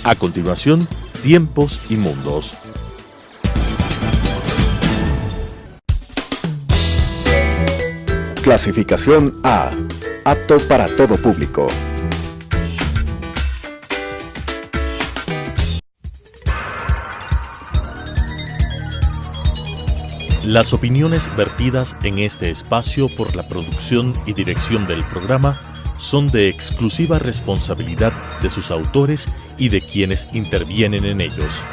A continuación, Tiempos y Mundos. Clasificación A. Apto para todo público. Las opiniones vertidas en este espacio por la producción y dirección del programa son de exclusiva responsabilidad de sus autores y de quienes intervienen en ellos.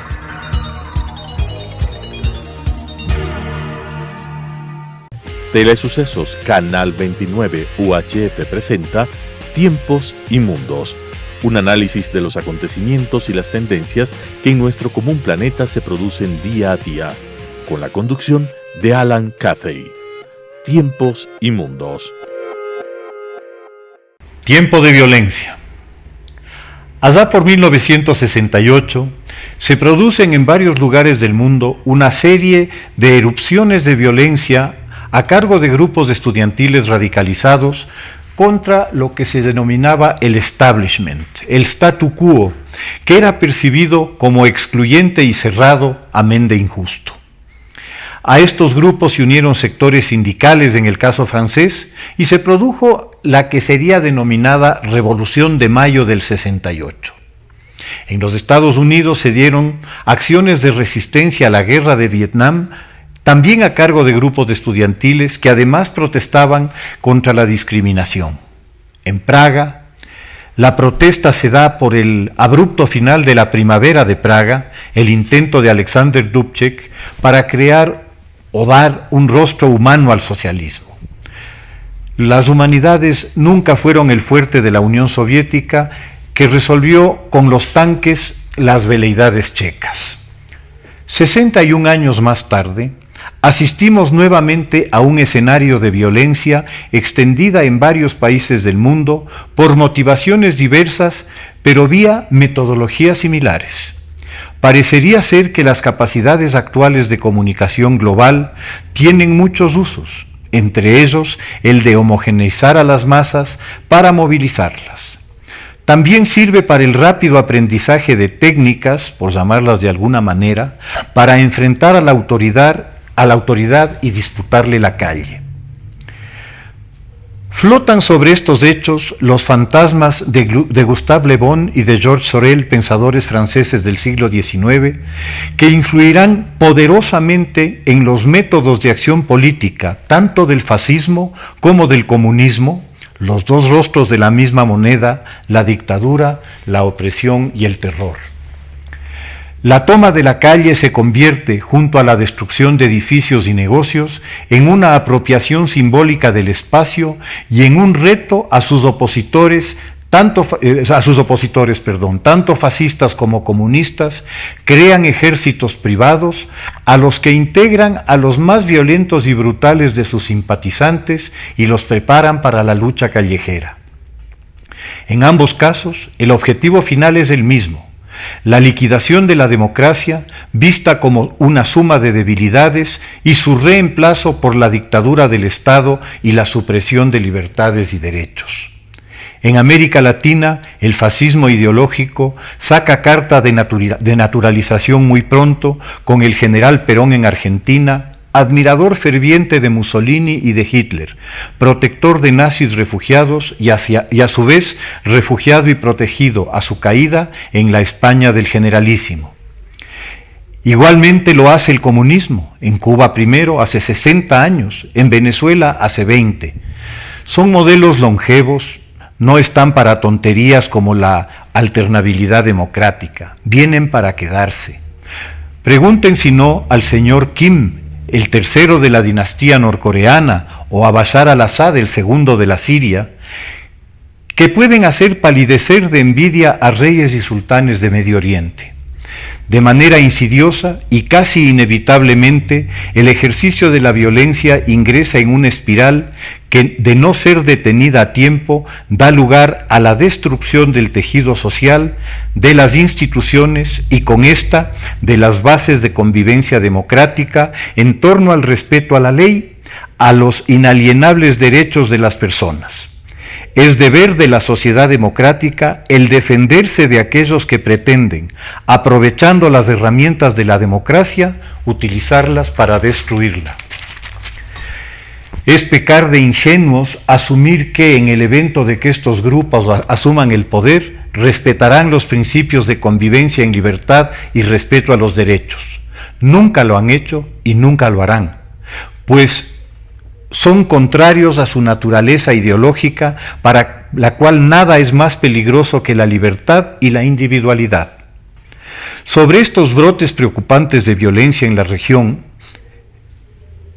Telesucesos Canal 29 UHF presenta Tiempos y Mundos, un análisis de los acontecimientos y las tendencias que en nuestro común planeta se producen día a día, con la conducción de Alan Cathay. Tiempos y Mundos. Tiempo de violencia. Allá por 1968, se producen en varios lugares del mundo una serie de erupciones de violencia a cargo de grupos estudiantiles radicalizados contra lo que se denominaba el establishment, el statu quo, que era percibido como excluyente y cerrado, amén de injusto. A estos grupos se unieron sectores sindicales en el caso francés y se produjo la que sería denominada Revolución de Mayo del 68. En los Estados Unidos se dieron acciones de resistencia a la guerra de Vietnam, también a cargo de grupos estudiantiles que además protestaban contra la discriminación. En Praga, la protesta se da por el abrupto final de la primavera de Praga, el intento de Alexander Dubček para crear o dar un rostro humano al socialismo. Las humanidades nunca fueron el fuerte de la Unión Soviética, que resolvió con los tanques las veleidades checas. 61 años más tarde, asistimos nuevamente a un escenario de violencia extendida en varios países del mundo por motivaciones diversas, pero vía metodologías similares. Parecería ser que las capacidades actuales de comunicación global tienen muchos usos, entre ellos el de homogeneizar a las masas para movilizarlas. También sirve para el rápido aprendizaje de técnicas, por llamarlas de alguna manera, para enfrentar a la autoridad y disputarle la calle. Flotan sobre estos hechos los fantasmas de Gustave Le Bon y de Georges Sorel, pensadores franceses del siglo XIX, que influirán poderosamente en los métodos de acción política, tanto del fascismo como del comunismo, los dos rostros de la misma moneda, la dictadura, la opresión y el terror. La toma de la calle se convierte, junto a la destrucción de edificios y negocios, en una apropiación simbólica del espacio y en un reto a sus opositores, tanto fascistas como comunistas, crean ejércitos privados a los que integran a los más violentos y brutales de sus simpatizantes y los preparan para la lucha callejera. En ambos casos, el objetivo final es el mismo: la liquidación de la democracia, vista como una suma de debilidades, y su reemplazo por la dictadura del Estado y la supresión de libertades y derechos. En América Latina, el fascismo ideológico saca carta de naturalización muy pronto, con el general Perón en Argentina, admirador ferviente de Mussolini y de Hitler, protector de nazis refugiados y a su vez refugiado y protegido a su caída en la España del generalísimo. Igualmente lo hace el comunismo, en Cuba primero, hace 60 años, en Venezuela hace 20. Son modelos longevos, no están para tonterías como la alternabilidad democrática, vienen para quedarse. Pregunten si no al señor Kim, el tercero de la dinastía norcoreana, o a Bashar al-Assad, el segundo de la Siria, que pueden hacer palidecer de envidia a reyes y sultanes de Medio Oriente. De manera insidiosa y casi inevitablemente, el ejercicio de la violencia ingresa en una espiral que, de no ser detenida a tiempo, da lugar a la destrucción del tejido social, de las instituciones y con esta, de las bases de convivencia democrática en torno al respeto a la ley, a los inalienables derechos de las personas. Es deber de la sociedad democrática el defenderse de aquellos que pretenden, aprovechando las herramientas de la democracia, utilizarlas para destruirla. Es pecar de ingenuos asumir que en el evento de que estos grupos asuman el poder, respetarán los principios de convivencia en libertad y respeto a los derechos. Nunca lo han hecho y nunca lo harán, pues son contrarios a su naturaleza ideológica, para la cual nada es más peligroso que la libertad y la individualidad. Sobre estos brotes preocupantes de violencia en la región,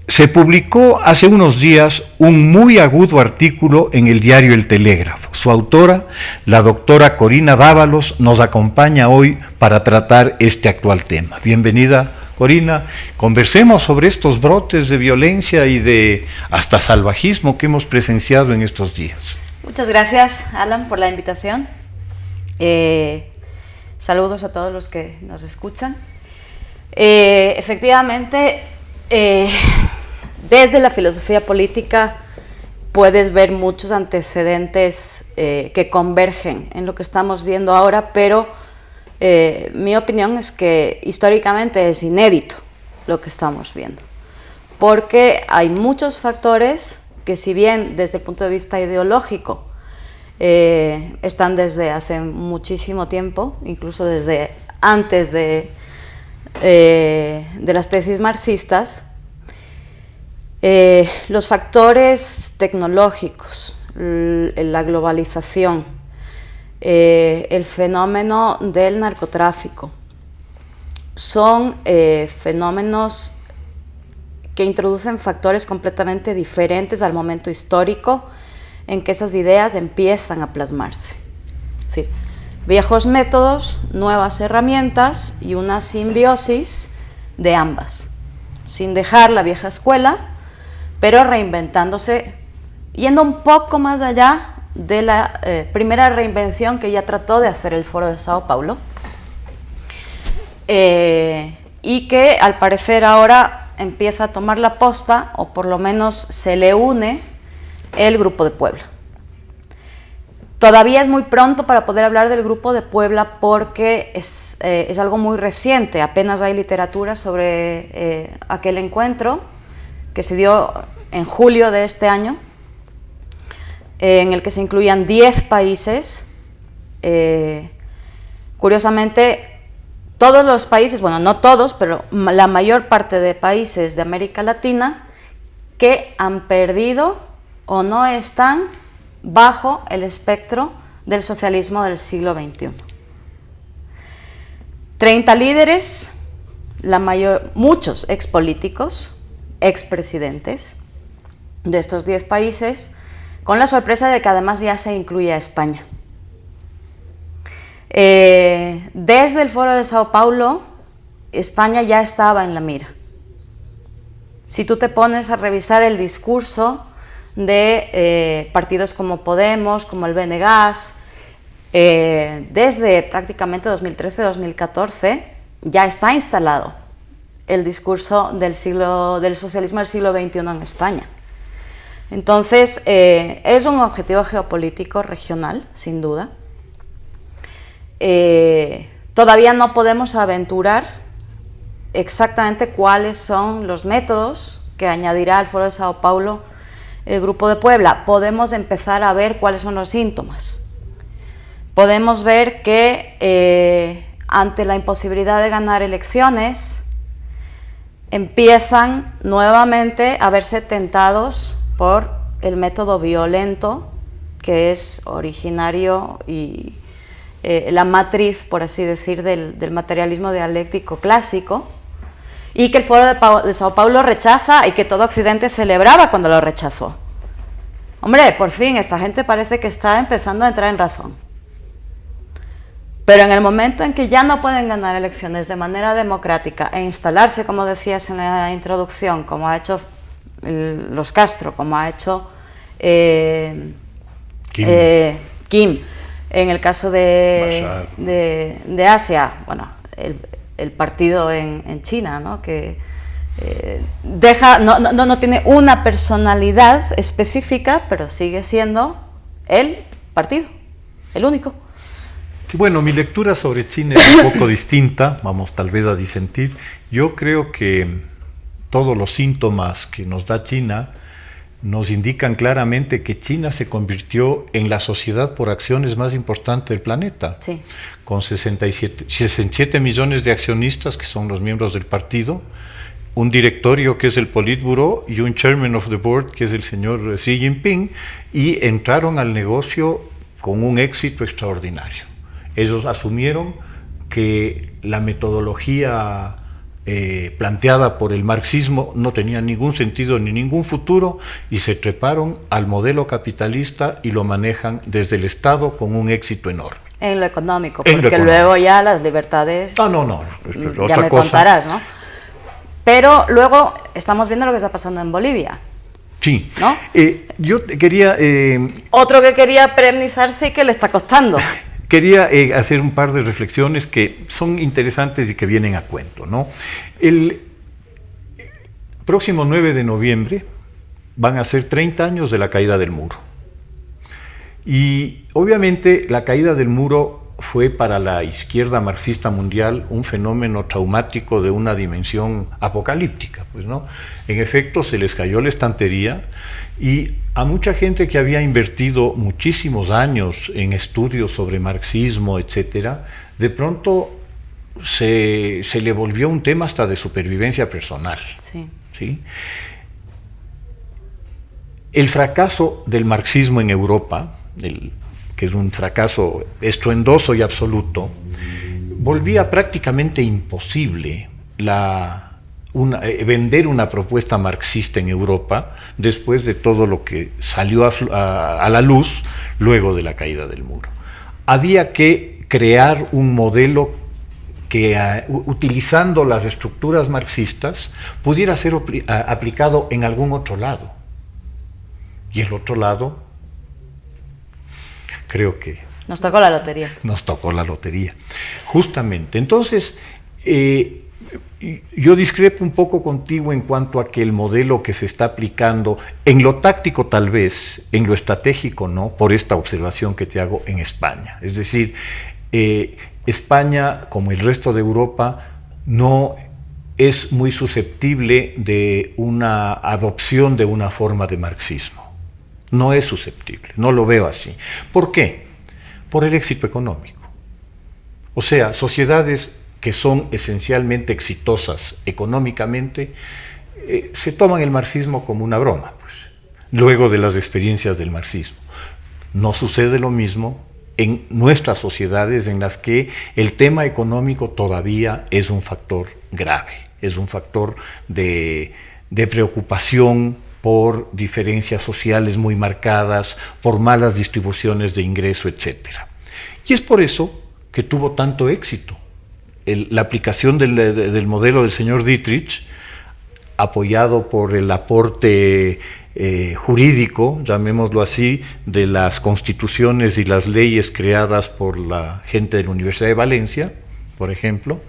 se publicó hace unos días un muy agudo artículo en el diario El Telégrafo. Su autora, la doctora Corina Dávalos, nos acompaña hoy para tratar este actual tema. Bienvenida, Corina. Conversemos sobre estos brotes de violencia y de hasta salvajismo que hemos presenciado en estos días. Muchas gracias, Alan, por la invitación. Saludos a todos los que nos escuchan. Efectivamente, desde la filosofía política puedes ver muchos antecedentes que convergen en lo que estamos viendo ahora, pero mi opinión es que históricamente es inédito lo que estamos viendo, porque hay muchos factores que, si bien desde el punto de vista ideológico están desde hace muchísimo tiempo, incluso desde antes de las tesis marxistas, los factores tecnológicos, la globalización, el fenómeno del narcotráfico, son fenómenos que introducen factores completamente diferentes al momento histórico en que esas ideas empiezan a plasmarse. Es decir, viejos métodos, nuevas herramientas y una simbiosis de ambas, sin dejar la vieja escuela, pero reinventándose, yendo un poco más allá de la primera reinvención que ya trató de hacer el Foro de Sao Paulo, y que al parecer ahora empieza a tomar la posta, o por lo menos se le une el Grupo de Puebla. Todavía es muy pronto para poder hablar del Grupo de Puebla, porque es algo muy reciente. Apenas hay literatura sobre aquel encuentro que se dio en julio de este año, en el que se incluían 10 países. Curiosamente, todos los países, bueno, no todos, pero la mayor parte de países de América Latina que han perdido o no están bajo el espectro del socialismo del siglo XXI. 30 líderes, muchos expolíticos, expresidentes de estos 10 países, con la sorpresa de que además ya se incluye a España. Desde el Foro de Sao Paulo, España ya estaba en la mira. Si tú te pones a revisar el discurso de partidos como Podemos, como el BNGAS, desde prácticamente 2013-2014 ya está instalado el discurso del socialismo del siglo XXI en España. Entonces, es un objetivo geopolítico regional, sin duda. Todavía no podemos aventurar exactamente cuáles son los métodos que añadirá al Foro de Sao Paulo el Grupo de Puebla. Podemos empezar a ver cuáles son los síntomas. Podemos ver que ante la imposibilidad de ganar elecciones, empiezan nuevamente a verse tentados por el método violento, que es originario y la matriz, por así decir, del materialismo dialéctico clásico, y que el Foro de Sao Paulo rechaza y que todo Occidente celebraba cuando lo rechazó. Hombre, por fin, esta gente parece que está empezando a entrar en razón. Pero en el momento en que ya no pueden ganar elecciones de manera democrática e instalarse, como decías en la introducción, como ha hecho los Castro, como ha hecho Kim, en el caso de Asia, bueno, el partido en China, ¿no? Que no tiene una personalidad específica, pero sigue siendo el partido, el único. Bueno, mi lectura sobre China es un poco distinta, vamos tal vez a disentir. Yo creo que todos los síntomas que nos da China nos indican claramente que China se convirtió en la sociedad por acciones más importante del planeta, Sí. con 67 millones de accionistas que son los miembros del partido, un directorio que es el Politburo y un chairman of the board que es el señor Xi Jinping, y entraron al negocio con un éxito extraordinario. Ellos asumieron que la metodología planteada por el marxismo no tenía ningún sentido ni ningún futuro, y se treparon al modelo capitalista y lo manejan desde el Estado con un éxito enorme. En lo económico, En lo porque económico. luego ya las libertades... No, esto es ya otra me cosa. contarás, ¿no? Pero luego estamos viendo lo que está pasando en Bolivia. Sí, ¿No? yo quería... Otro que quería perennizarse y que le está costando. Quería hacer un par de reflexiones que son interesantes y que vienen a cuento, ¿no? El próximo 9 de noviembre van a ser 30 años de la caída del muro. Y obviamente la caída del muro fue para la izquierda marxista mundial un fenómeno traumático de una dimensión apocalíptica, pues, ¿no? En efecto, se les cayó la estantería, y a mucha gente que había invertido muchísimos años en estudios sobre marxismo, etcétera, de pronto se le volvió un tema hasta de supervivencia personal. Sí. ¿Sí? El fracaso del marxismo en Europa, que es un fracaso estruendoso y absoluto, volvía prácticamente imposible vender una propuesta marxista en Europa después de todo lo que salió a la luz luego de la caída del muro. Había que crear un modelo que utilizando las estructuras marxistas pudiera ser aplicado en algún otro lado. Y el otro lado, creo que Nos tocó la lotería. nos tocó la lotería. Justamente. Entonces, yo discrepo un poco contigo en cuanto a que el modelo que se está aplicando, en lo táctico tal vez, en lo estratégico no, por esta observación que te hago en España. Es decir, España, como el resto de Europa, no es muy susceptible de una adopción de una forma de marxismo. No es susceptible, no lo veo así. ¿Por qué? Por el éxito económico. O sea, sociedades que son esencialmente exitosas económicamente, se toman el marxismo como una broma, pues, luego de las experiencias del marxismo. No sucede lo mismo en nuestras sociedades en las que el tema económico todavía es un factor grave, es un factor de preocupación por diferencias sociales muy marcadas, por malas distribuciones de ingreso, etc. Y es por eso que tuvo tanto éxito la aplicación del modelo del señor Dietrich, apoyado por el aporte jurídico, llamémoslo así, de las constituciones y las leyes creadas por la gente de la Universidad de Valencia, por ejemplo,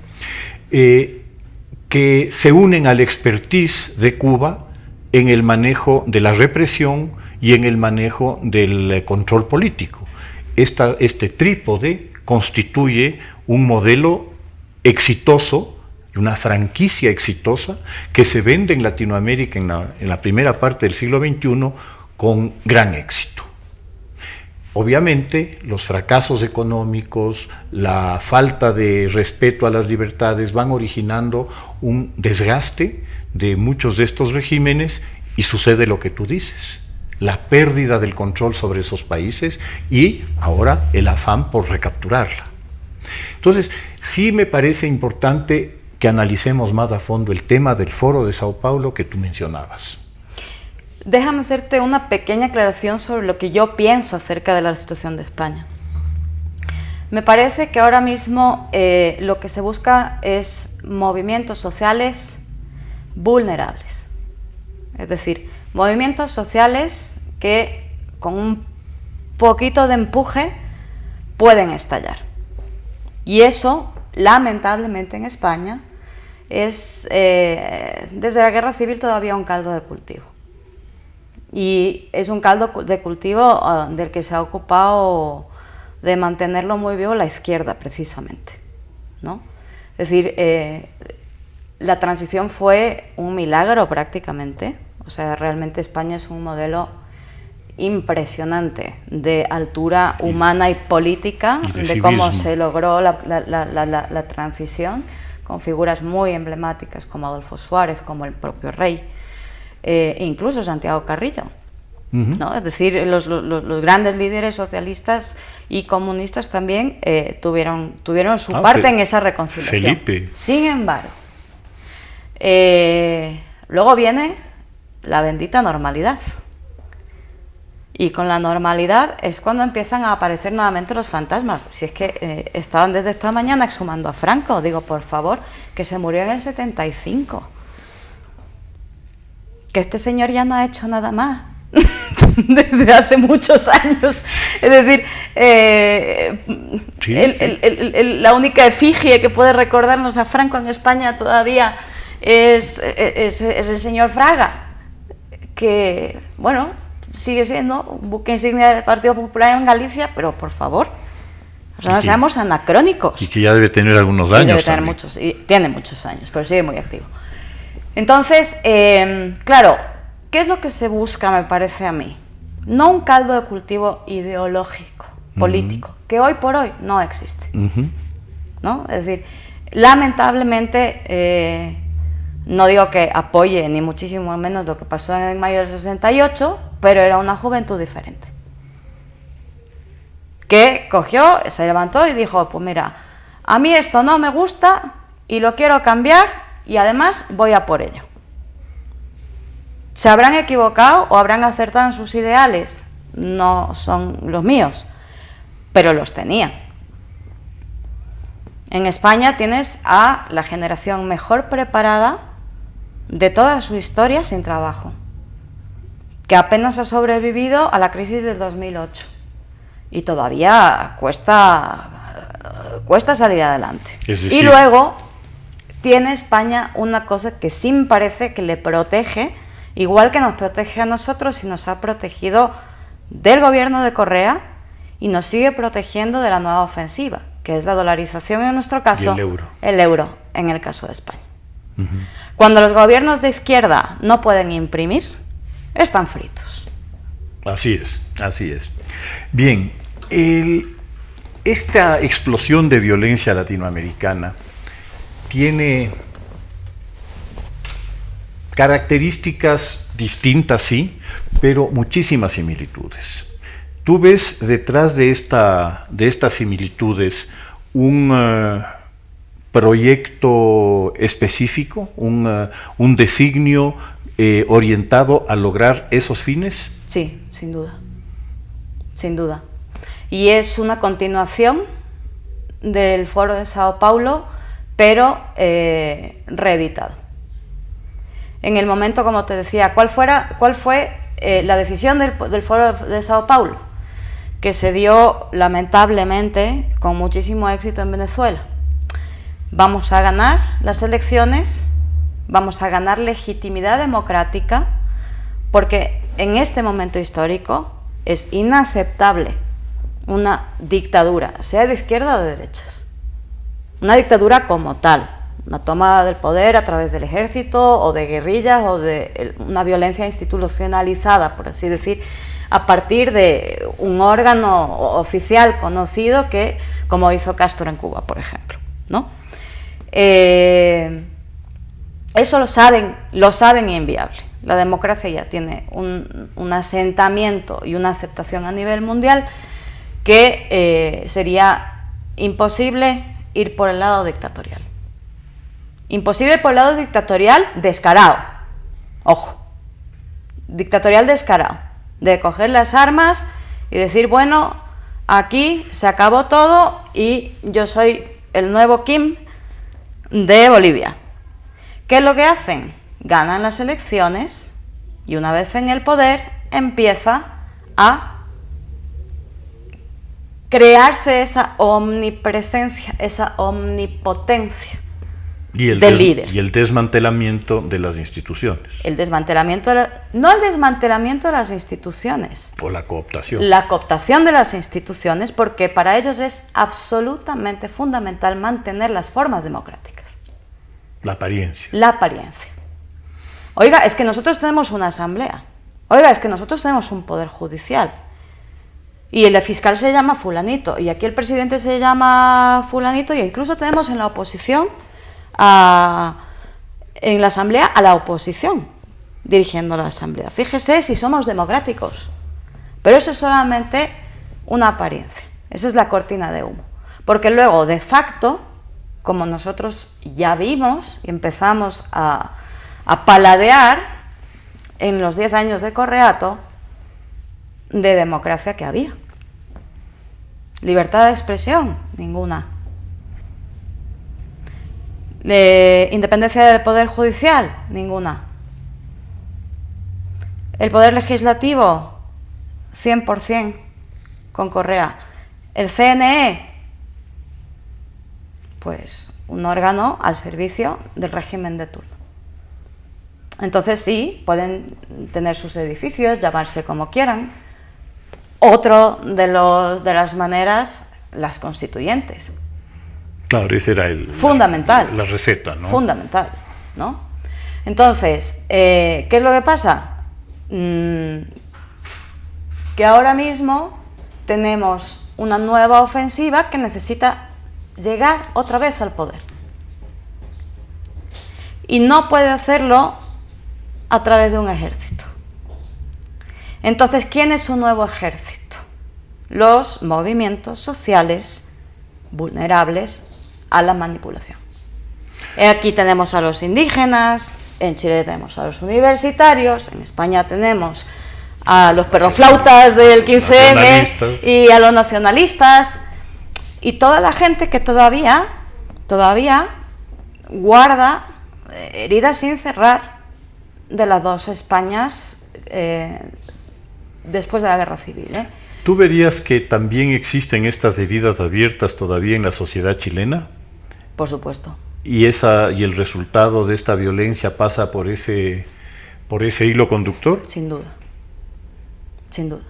que se unen al expertise de Cuba en el manejo de la represión y en el manejo del control político. Este trípode constituye un modelo exitoso, una franquicia exitosa que se vende en Latinoamérica en la primera parte del siglo XXI con gran éxito. Obviamente, los fracasos económicos, la falta de respeto a las libertades van originando un desgaste de muchos de estos regímenes, y sucede lo que tú dices, la pérdida del control sobre esos países y ahora el afán por recapturarla. Entonces, sí me parece importante que analicemos más a fondo el tema del Foro de Sao Paulo que tú mencionabas. Déjame hacerte una pequeña aclaración sobre lo que yo pienso acerca de la situación de España. Me parece que ahora mismo lo que se busca es movimientos sociales vulnerables. Es decir, movimientos sociales que con un poquito de empuje pueden estallar. Y eso, lamentablemente en España, es desde la guerra civil todavía un caldo de cultivo. Y es un caldo de cultivo del que se ha ocupado de mantenerlo muy vivo la izquierda, precisamente, ¿no? Es decir, la transición fue un milagro prácticamente. O sea, realmente España es un modelo impresionante de altura humana y política, de cómo se logró la transición, con figuras muy emblemáticas como Adolfo Suárez, como el propio rey, e incluso Santiago Carrillo, ¿no? Es decir, los grandes líderes socialistas y comunistas también tuvieron su parte en esa reconciliación. Felipe. Sin embargo, luego viene la bendita normalidad. Y con la normalidad es cuando empiezan a aparecer nuevamente los fantasmas. Si es que estaban desde esta mañana exhumando a Franco, digo, por favor, que se murió en el 75. Que este señor ya no ha hecho nada más desde hace muchos años. Es decir, la única efigie que puede recordarnos a Franco en España todavía es el señor Fraga, que, bueno, sigue siendo un buque insignia del Partido Popular en Galicia, pero por favor, o sea, no seamos anacrónicos. Y que ya debe tener algunos años. Debe tener muchos, y tiene muchos años, pero sigue muy activo. Entonces, claro, ¿qué es lo que se busca, me parece a mí? No un caldo de cultivo ideológico, político, que hoy por hoy no existe, ¿no? Es decir, lamentablemente, no digo que apoye ni muchísimo menos lo que pasó en mayo del 68, pero era una juventud diferente, que cogió, se levantó y dijo, pues mira, a mí esto no me gusta y lo quiero cambiar y además voy a por ello. ¿Se habrán equivocado o habrán acertado en sus ideales? No son los míos, pero los tenían. En España tienes a la generación mejor preparada de toda su historia sin trabajo, que apenas ha sobrevivido a la crisis del 2008 y todavía cuesta salir adelante. Es decir, y luego tiene España una cosa que sí me parece que le protege, igual que nos protege a nosotros y nos ha protegido del gobierno de Correa y nos sigue protegiendo de la nueva ofensiva, que es la dolarización en nuestro caso, el euro en el caso de España. Cuando los gobiernos de izquierda no pueden imprimir, están fritos. Así es. Bien, esta explosión de violencia latinoamericana tiene características distintas, sí, pero muchísimas similitudes. ¿Tú ves detrás de estas similitudes un proyecto específico, un designio orientado a lograr esos fines? Sí, sin duda. Y es una continuación del Foro de Sao Paulo, pero reeditado. En el momento, como te decía, ¿cuál fue la decisión del Foro de Sao Paulo? Que se dio lamentablemente con muchísimo éxito en Venezuela. Vamos a ganar las elecciones, vamos a ganar legitimidad democrática, porque en este momento histórico es inaceptable una dictadura, sea de izquierda o de derechas. Una dictadura como tal, una toma del poder a través del ejército o de guerrillas o de una violencia institucionalizada, por así decir, a partir de un órgano oficial conocido, que, como hizo Castro en Cuba, por ejemplo, ¿no? Eso lo saben inviable. La democracia ya tiene un asentamiento y una aceptación a nivel mundial que sería imposible ir por el lado dictatorial. Imposible por el lado dictatorial descarado. Ojo, dictatorial descarado, de coger las armas y decir, bueno, aquí se acabó todo y yo soy el nuevo Kim de Bolivia. ¿Qué es lo que hacen? Ganan las elecciones y una vez en el poder empieza a crearse esa omnipresencia, esa omnipotencia del líder. Y el desmantelamiento de las instituciones. El desmantelamiento, no el desmantelamiento de las instituciones. O la cooptación. La cooptación de las instituciones, porque para ellos es absolutamente fundamental mantener las formas democráticas. La apariencia. La apariencia. Oiga, es que nosotros tenemos una asamblea. Oiga, es que nosotros tenemos un poder judicial. Y el fiscal se llama fulanito. Y aquí el presidente se llama fulanito. Y incluso tenemos en la oposición, en la asamblea, a la oposición dirigiendo la asamblea. Fíjese si somos democráticos. Pero eso es solamente una apariencia. Esa es la cortina de humo. Porque luego, de facto, como nosotros ya vimos y empezamos a paladear en los 10 años de Correato, de democracia que había. Libertad de expresión, ninguna. Independencia del Poder Judicial, ninguna. El Poder Legislativo, 100% con Correa. El CNE, pues un órgano al servicio del régimen de turno. Entonces sí, pueden tener sus edificios, llamarse como quieran. Otro de las maneras, las constituyentes. Claro, ese era fundamental. La receta, ¿no? Fundamental, ¿no? Entonces, ¿qué es lo que pasa? Que ahora mismo tenemos una nueva ofensiva que necesita llegar otra vez al poder. Y no puede hacerlo a través de un ejército. Entonces, ¿quién es su nuevo ejército? Los movimientos sociales vulnerables a la manipulación. Aquí tenemos a los indígenas, en Chile tenemos a los universitarios, en España tenemos a los perroflautas del 15M y a los nacionalistas y toda la gente que todavía guarda heridas sin cerrar de las dos Españas después de la Guerra Civil. ¿Tú verías que también existen estas heridas abiertas todavía en la sociedad chilena? Por supuesto. ¿Y el resultado de esta violencia pasa por ese hilo conductor? Sin duda. Sin duda.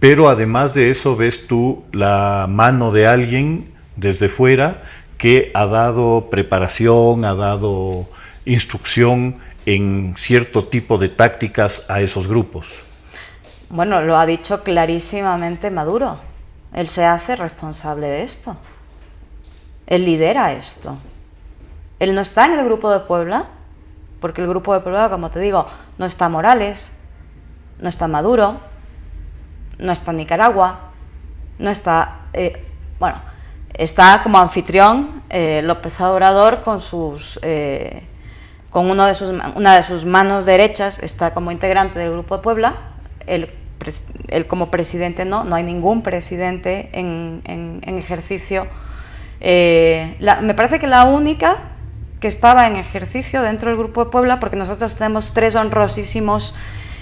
Pero además de eso, ¿ves tú la mano de alguien desde fuera que ha dado preparación, ha dado instrucción en cierto tipo de tácticas a esos grupos? Bueno, lo ha dicho clarísimamente Maduro. Él se hace responsable de esto. Él lidera esto. Él no está en el Grupo de Puebla, porque el Grupo de Puebla, como te digo, no está Morales, no está Maduro, no está Nicaragua, no está... está como anfitrión López Obrador con una de sus manos derechas, está como integrante del Grupo de Puebla. Él como presidente no hay ningún presidente en ejercicio. Me parece que la única que estaba en ejercicio dentro del Grupo de Puebla, porque nosotros tenemos 3 honrosísimos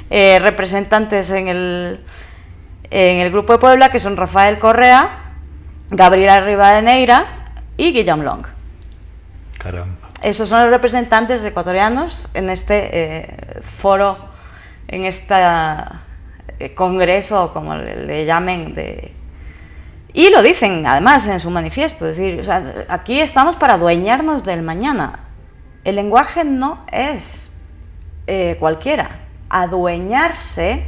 representantes en el Grupo de Puebla, que son Rafael Correa, Gabriela Rivadeneira y Guillaume Long. Caramba. Esos son los representantes ecuatorianos en este foro, en este congreso, como le llamen, y lo dicen además en su manifiesto, es decir, o sea, aquí estamos para adueñarnos del mañana. El lenguaje no es cualquiera. Adueñarse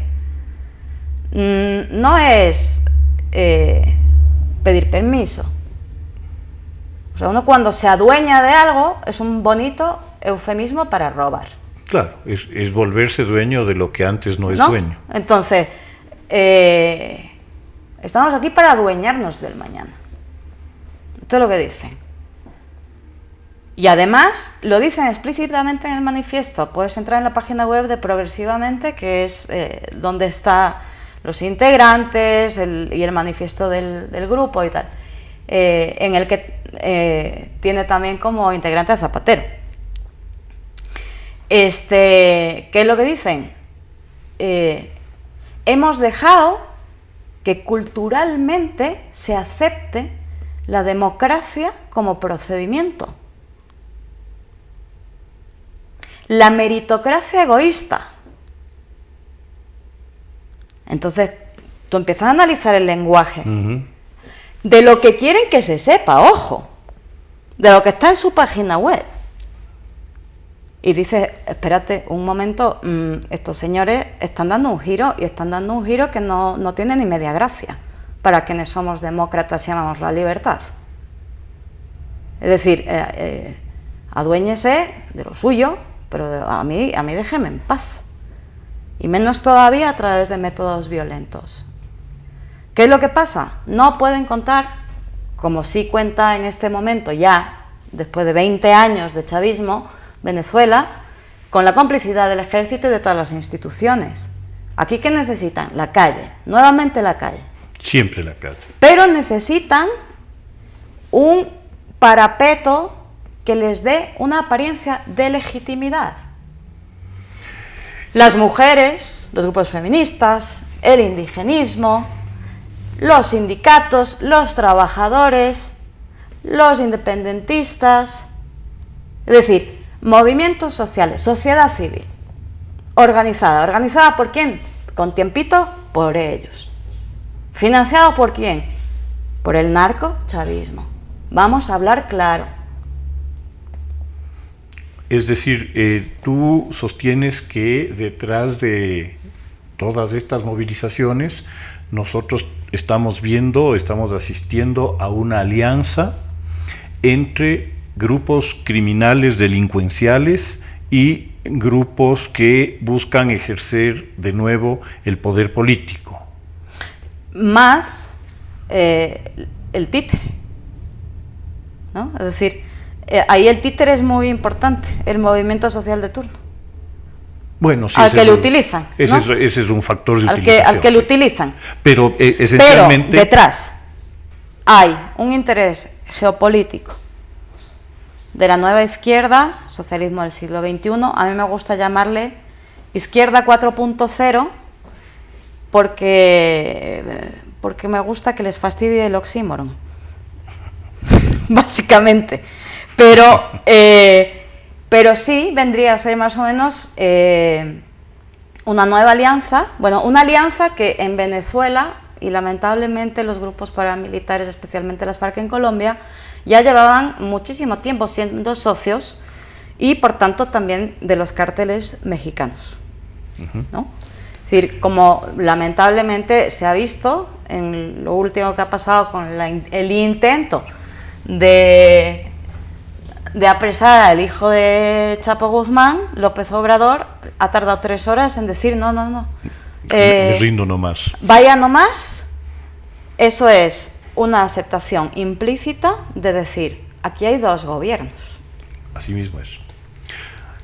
no es pedir permiso. O sea, uno cuando se adueña de algo es un bonito eufemismo para robar. Claro, es volverse dueño de lo que antes no es dueño. Entonces, estamos aquí para adueñarnos del mañana. Esto es lo que dicen. Y además, lo dicen explícitamente en el manifiesto. Puedes entrar en la página web de Progresivamente, que es donde están los integrantes y el manifiesto del grupo y tal, en el que tiene también como integrante a Zapatero. ¿Qué es lo que dicen? Hemos dejado que culturalmente se acepte la democracia como procedimiento. la meritocracia egoísta. Entonces, tú empiezas a analizar el lenguaje de lo que quieren que se sepa, ojo, de lo que está en su página web. Y dices, espérate un momento, estos señores están dando un giro, y están dando un giro que no tiene ni media gracia para quienes somos demócratas y amamos la libertad. Es decir, aduéñese de lo suyo, pero a mí déjeme en paz. Y menos todavía a través de métodos violentos. ¿Qué es lo que pasa? No pueden contar, como sí cuenta en este momento ya, después de 20 años de chavismo, Venezuela, con la complicidad del ejército y de todas las instituciones. ¿Aquí qué necesitan? La calle, nuevamente la calle. Siempre la calle. Pero necesitan un parapeto que les dé una apariencia de legitimidad. Las mujeres, los grupos feministas, el indigenismo, los sindicatos, los trabajadores, los independentistas, es decir, movimientos sociales, sociedad civil, organizada. ¿Organizada por quién? Con tiempito, por ellos. ¿Financiado por quién? Por el narcochavismo. Vamos a hablar claro. Es decir, tú sostienes que detrás de todas estas movilizaciones nosotros estamos asistiendo a una alianza entre grupos criminales delincuenciales y grupos que buscan ejercer de nuevo el poder político. Más el títere, ¿no? Es decir, ahí el títere es muy importante, el movimiento social de turno. Bueno, sí, al que lo utilizan, ¿no? Ese es un factor de utilización. Al que lo utilizan. Pero esencialmente... Pero detrás hay un interés geopolítico de la nueva izquierda, socialismo del siglo XXI. A mí me gusta llamarle izquierda 4.0 porque me gusta que les fastidie el oxímoron, básicamente. Pero sí vendría a ser más o menos una nueva alianza, bueno, una alianza que en Venezuela, y lamentablemente los grupos paramilitares, especialmente las FARC en Colombia, ya llevaban muchísimo tiempo siendo socios y por tanto también de los cárteles mexicanos, ¿no? Es decir, como lamentablemente se ha visto en lo último que ha pasado con el intento de apresar al hijo de Chapo Guzmán, López Obrador ha tardado 3 horas en decir no. Me rindo nomás. Vaya nomás. Eso es una aceptación implícita de decir, aquí hay 2 gobiernos. Así mismo es.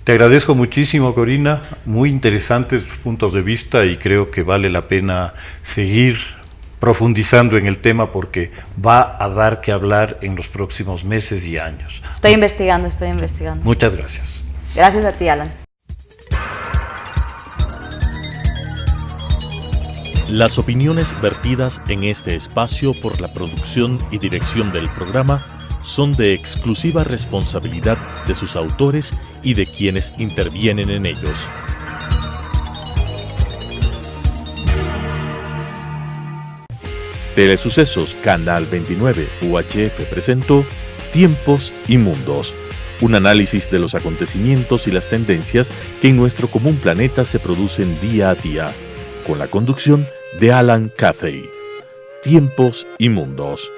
Te agradezco muchísimo, Corina, muy interesantes tus puntos de vista y creo que vale la pena seguir profundizando en el tema porque va a dar que hablar en los próximos meses y años. Estoy investigando. Muchas gracias. Gracias a ti, Alan. Las opiniones vertidas en este espacio por la producción y dirección del programa son de exclusiva responsabilidad de sus autores y de quienes intervienen en ellos. Telesucesos Canal 29 UHF presentó Tiempos y Mundos, un análisis de los acontecimientos y las tendencias que en nuestro común planeta se producen día a día, con la conducción de Alan Cathay. Tiempos y Mundos.